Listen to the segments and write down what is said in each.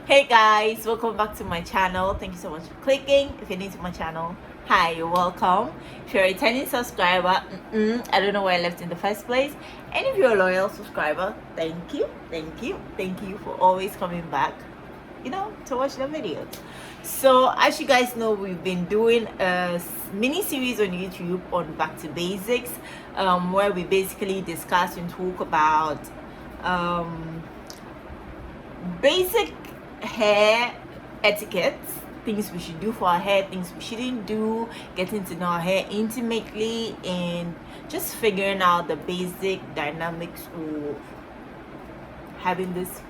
Hey guys, welcome back to my channel. Thank you so much for clicking. If you're new to my channel, hi, you're welcome. If you're a returning subscriber, I don't know where I left in the first place. And if you're a loyal subscriber, thank you for always coming back, to watch the videos. So as you guys know, we've been doing a mini series on YouTube on back to basics, where we basically discuss and talk about basic hair etiquettes, things we should do for our hair, things we shouldn't do, getting to know our hair intimately, and just figuring out the basic dynamics of having this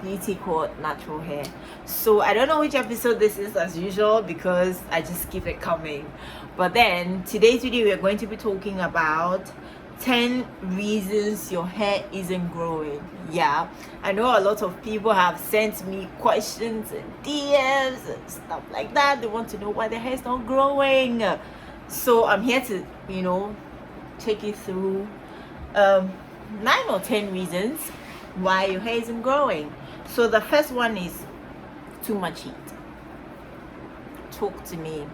beauty called natural hair. So I don't know which episode this is, as usual, because I just keep it coming. But then today's video, we're going to be talking about 10 reasons your hair isn't growing. Yeah, I know a lot of people have sent me questions and DMs and stuff like that. They want to know why their hair is not growing. So I'm here to take you through 9 or 10 reasons why your hair isn't growing. So the first one is too much heat. Talk to me.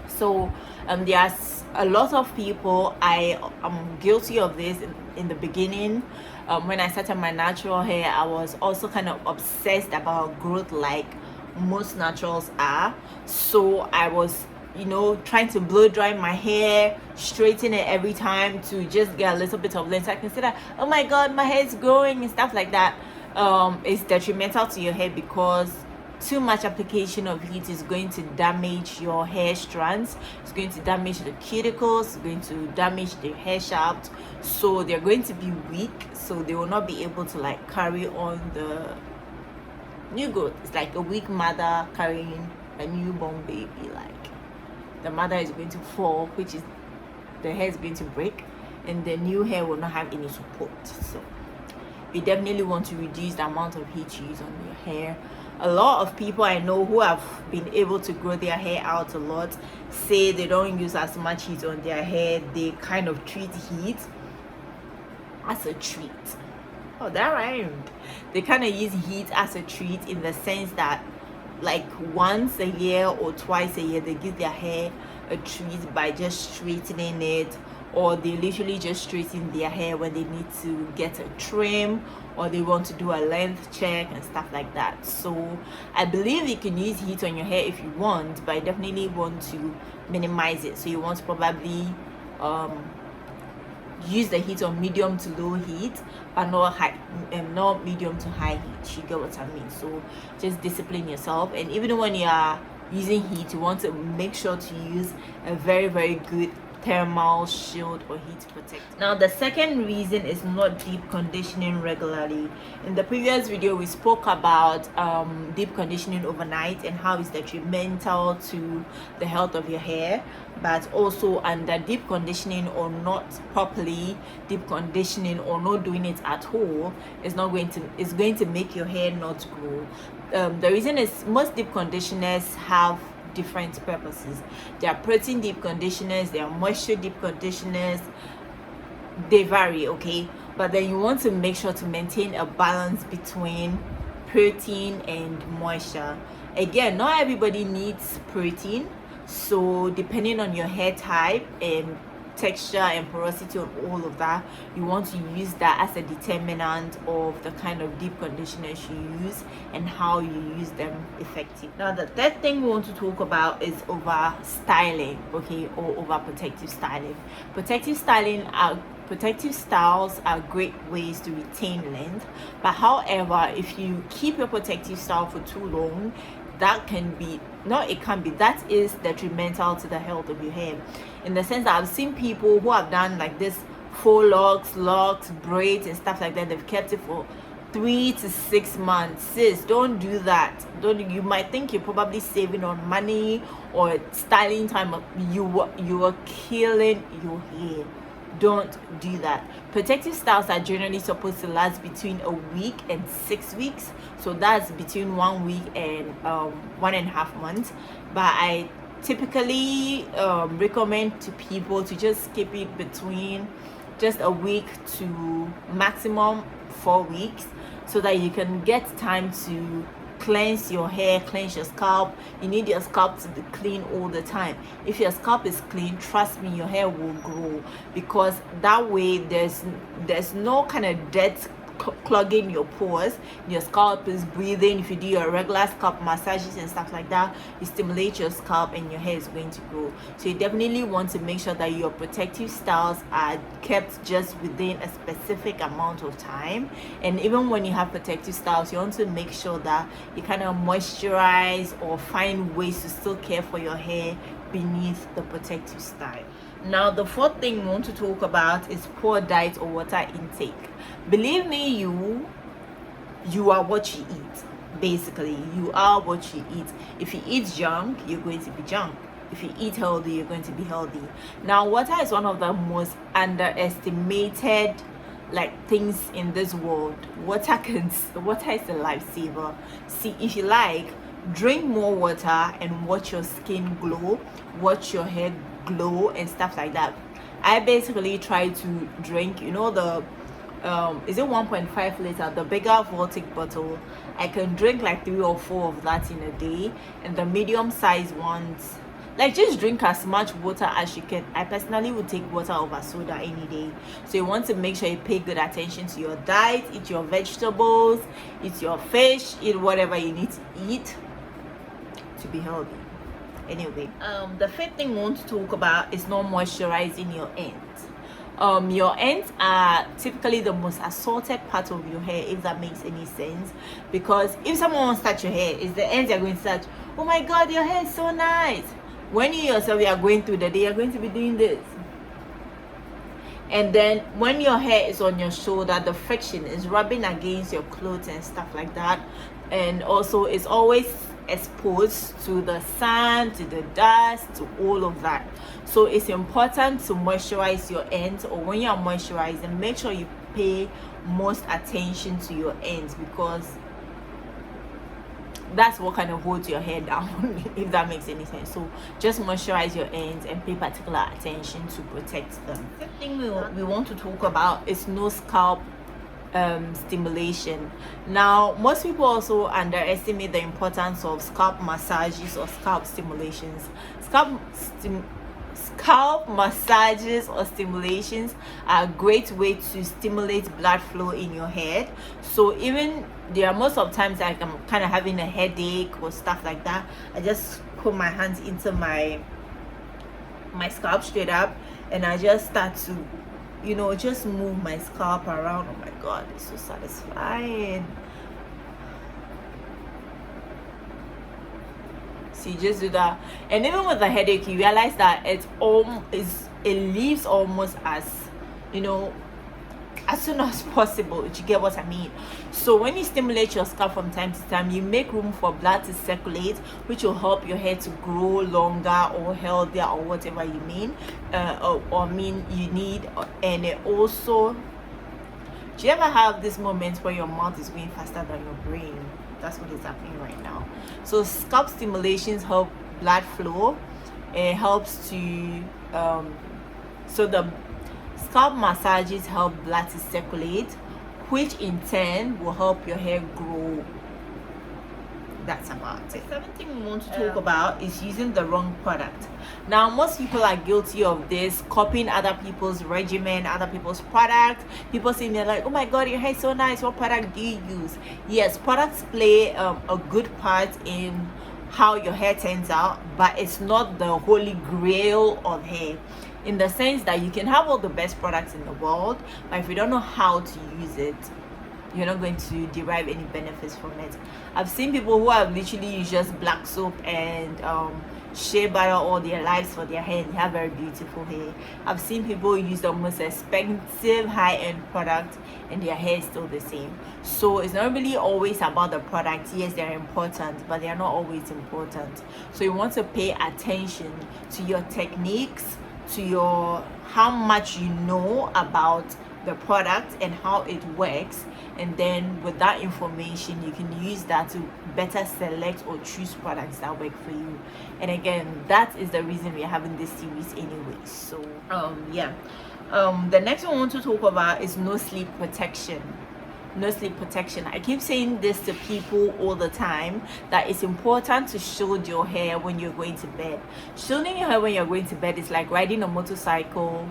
So there's a lot of people, I am guilty of this in the beginning. When I started my natural hair, I was also kind of obsessed about growth, like most naturals are. So I was trying to blow dry my hair, straighten it every time to just get a little bit of length. I can say that, oh my god, my hair is growing and stuff like that. It's detrimental to your hair because too much application of heat is going to damage your hair strands. It's going to damage the cuticles. It's going to damage the hair shaft. So they're going to be weak. So they will not be able to carry on the new growth. It's like a weak mother carrying a newborn baby. The mother is going to fall, which is the hair is going to break, and the new hair will not have any support. So you definitely want to reduce the amount of heat you use on your hair. A lot of people I know who have been able to grow their hair out a lot say they don't use as much heat on their hair. They kind of treat heat as a treat. Oh, that rhymed. They kind of use heat as a treat in the sense that once a year or twice a year they give their hair a treat by just straightening it, or they literally just straighten their hair when they need to get a trim, or they want to do a length check and stuff like that. So I believe you can use heat on your hair if you want, but I definitely want to minimize it. So you want to probably use the heat on medium to low heat, but not high, not medium to high heat. You get what I mean? So just discipline yourself. And even when you are using heat, you want to make sure to use a very, very good thermal shield or heat protector. Now the second reason is not deep conditioning regularly. In the previous video we spoke about deep conditioning overnight and how it's detrimental to the health of your hair, but also under deep conditioning or not properly deep conditioning or not doing it at all is going to make your hair not grow. The reason is most deep conditioners have different purposes. There are protein deep conditioners, there are moisture deep conditioners, they vary, okay? But then you want to make sure to maintain a balance between protein and moisture. Again, not everybody needs protein, so depending on your hair type and texture and porosity and all of that, you want to use that as a determinant of the kind of deep conditioners you use and how you use them effectively. Now the third thing we want to talk about is over styling, okay, or over protective styling. Protective styles are great ways to retain length, but however, if you keep your protective style for too long, that is detrimental to the health of your hair, in the sense that I've seen people who have done this faux locks, braids and stuff like that. They've kept it for 3 to 6 months. Sis, don't do that. You might think you're probably saving on money or styling time. You are killing your hair. Don't do that. Protective styles are generally supposed to last between a week and 6 weeks, so that's between 1 week and 1.5 months. But I typically recommend to people to just keep it between just a week to maximum 4 weeks, so that you can get time to cleanse your hair, cleanse your scalp. You need your scalp to be clean all the time. If your scalp is clean, trust me, your hair will grow, because that way there's no kind of dirt clogging your pores. Your scalp is breathing. If you do your regular scalp massages and stuff like that, you stimulate your scalp and your hair is going to grow. So you definitely want to make sure that your protective styles are kept just within a specific amount of time. And even when you have protective styles, you want to make sure that you kind of moisturize or find ways to still care for your hair beneath the protective style. Now, the fourth thing we want to talk about is poor diet or water intake. Believe me, you are what you eat. Basically, you are what you eat. If you eat junk, you're going to be junk. If you eat healthy, you're going to be healthy. Now, water is one of the most underestimated things in this world. Water is a lifesaver. See, if you like, drink more water and watch your skin glow, watch your hair glow and stuff like that. I basically try to drink, the is it 1.5 liter, the bigger Voltic bottle. I can drink 3 or 4 of that in a day, and the medium size ones, just drink as much water as you can. I personally would take water over soda any day. So you want to make sure you pay good attention to your diet, eat your vegetables, eat your fish, eat whatever you need to eat to be healthy. Anyway, the fifth thing we want to talk about is not moisturizing your ends. Your ends are typically the most assaulted part of your hair, if that makes any sense, because if someone wants to touch your hair, it's the ends you're going to touch. Oh my god, your hair is so nice. When you yourself are going through the day, you're going to be doing this. And then when your hair is on your shoulder, the friction is rubbing against your clothes and stuff like that, and also it's always exposed to the sun, to the dust, to all of that. So it's important to moisturize your ends, or when you're moisturizing, make sure you pay most attention to your ends, because that's what kind of holds your hair down, if that makes any sense. So just moisturize your ends and pay particular attention to protect them. The thing we want to talk about is no scalp stimulation. Now, most people also underestimate the importance of scalp massages or scalp stimulations. Scalp massages or stimulations are a great way to stimulate blood flow in your head. So even there are most of times I'm kind of having a headache or stuff like that, I just put my hands into my scalp straight up, and I just start to just move my scalp around. Oh my god, it's so satisfying. So you just do that, and even with the headache, you realize that it leaves almost as soon as possible. You get what I mean? So when you stimulate your scalp from time to time, you make room for blood to circulate, which will help your hair to grow longer or healthier, or whatever you mean you need. And it also, do you ever have this moment where your mouth is going faster than your brain? That's what is happening right now. So scalp stimulations help blood flow. It helps to so the scalp massages help blood to circulate, which in turn will help your hair grow. That's about it. The seventh thing we want to talk about is using the wrong product. Now, most people are guilty of this, copying other people's regimen, other people's product. People saying they're like, oh my god, your hair is so nice, what product do you use? Yes, products play a good part in how your hair turns out, but it's not the holy grail of hair, in the sense that you can have all the best products in the world, but if you don't know how to use it, you're not going to derive any benefits from it. I've seen people who have literally used just black soap and shea butter all their lives for their hair, and they have very beautiful hair. I've seen people use the most expensive high-end product and their hair is still the same. So it's not really always about the product. Yes, they're important, but they're not always important. So you want to pay attention to your techniques, to your how much you know about the product and how it works, and then with that information you can use that to better select or choose products that work for you. And again, that is the reason we're having this series anyway. So the next one I want to talk about is no sleep protection. no sleep protection. I keep saying this to people all the time, that it's important to shield your hair when you're going to bed. Shielding your hair when you're going to bed is like riding a motorcycle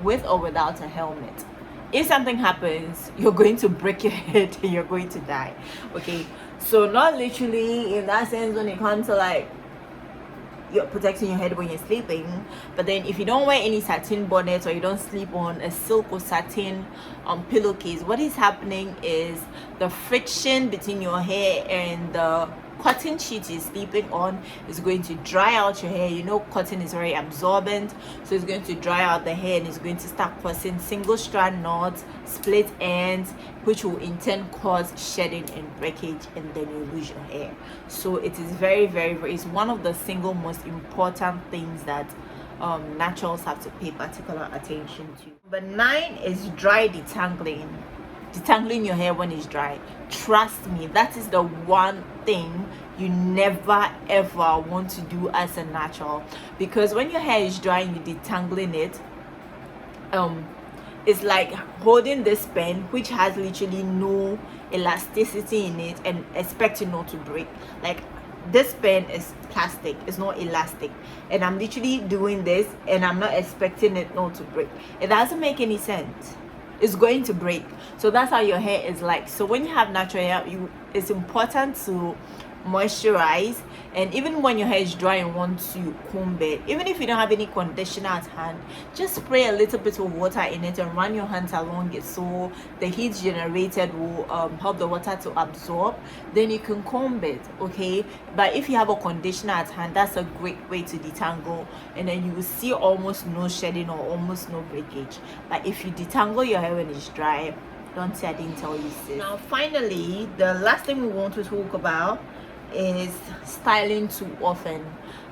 with or without a helmet. If something happens, you're going to break your head and you're going to die. Okay, so not literally in that sense when it comes to like you're protecting your head when you're sleeping, but then if you don't wear any satin bonnet or you don't sleep on a silk or satin pillowcase, what is happening is the friction between your hair and the cotton sheet you're sleeping on is going to dry out your hair. You know, cotton is very absorbent, so it's going to dry out the hair and it's going to start causing single strand knots, split ends, which will in turn cause shedding and breakage, and then you lose your hair. So it is very, very, very, it's one of the single most important things that naturals have to pay particular attention to. Number 9 is dry detangling. Detangling your hair when it's dry. Trust me, that is the one thing you never ever want to do as a natural, because when your hair is dry and you're detangling it, it's like holding this pen which has literally no elasticity in it and expecting not to break. Like, this pen is plastic, it's not elastic, and I'm literally doing this and I'm not expecting it not to break. It doesn't make any sense. It's going to break. So that's how your hair is like. So when you have natural hair, it's important to moisturize, and even when your hair is dry and want to comb it, even if you don't have any conditioner at hand, just spray a little bit of water in it and run your hands along it, so the heat generated will help the water to absorb. Then you can comb it, okay? But if you have a conditioner at hand, that's a great way to detangle, and then you will see almost no shedding or almost no breakage. But if you detangle your hair when it's dry, don't say I didn't tell you, sis. Now finally, the last thing we want to talk about is styling too often.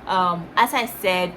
As I said,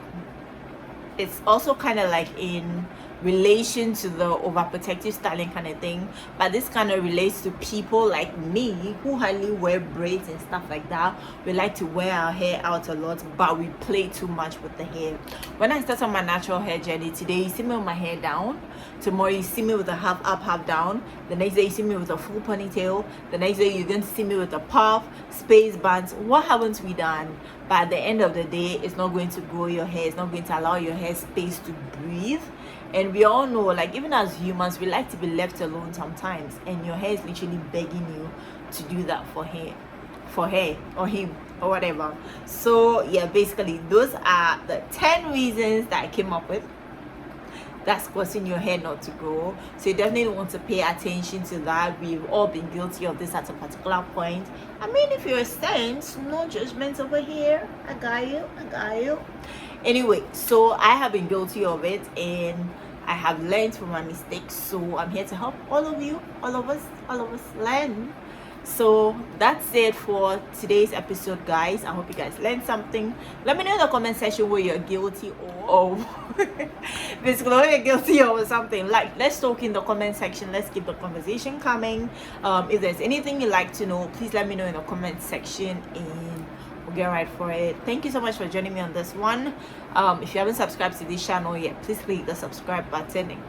it's also kind of like in relation to the overprotective styling kind of thing, but this kind of relates to people like me who hardly wear braids and stuff like that. We like to wear our hair out a lot, but we play too much with the hair. When I start on my natural hair journey, today you see me with my hair down, tomorrow you see me with a half up, half down, the next day you see me with a full ponytail, the next day you're going to see me with a puff, space bands. What haven't we done? But at the end of the day, it's not going to grow your hair, it's not going to allow your hair space to breathe. And we all know, like, even as humans, we like to be left alone sometimes, and your hair is literally begging you to do that for her or him or whatever. So yeah, basically those are the 10 reasons that I came up with that's causing your hair not to grow. So you definitely want to pay attention to that. We've all been guilty of this at a particular point. I mean, if you're a saint, no judgment over here. I got you. Anyway, so I have been guilty of it, and I have learned from my mistakes. So I'm here to help all of you, all of us learn. So that's it for today's episode, guys. I hope you guys learned something. Let me know in the comment section where you're guilty or basically where you're guilty or something. Like, let's talk in the comment section. Let's keep the conversation coming. If there's anything you'd like to know, please let me know in the comment section, and we'll get right for it. Thank you so much for joining me on this one. If you haven't subscribed to this channel yet, please click the subscribe button and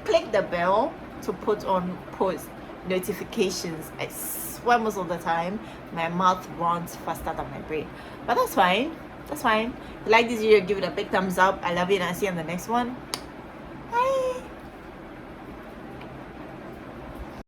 click the bell to put on post notifications. I swear most of the time my mouth runs faster than my brain, but that's fine. If you like this video, give it a big thumbs up. I love you, and I'll see you on the next one.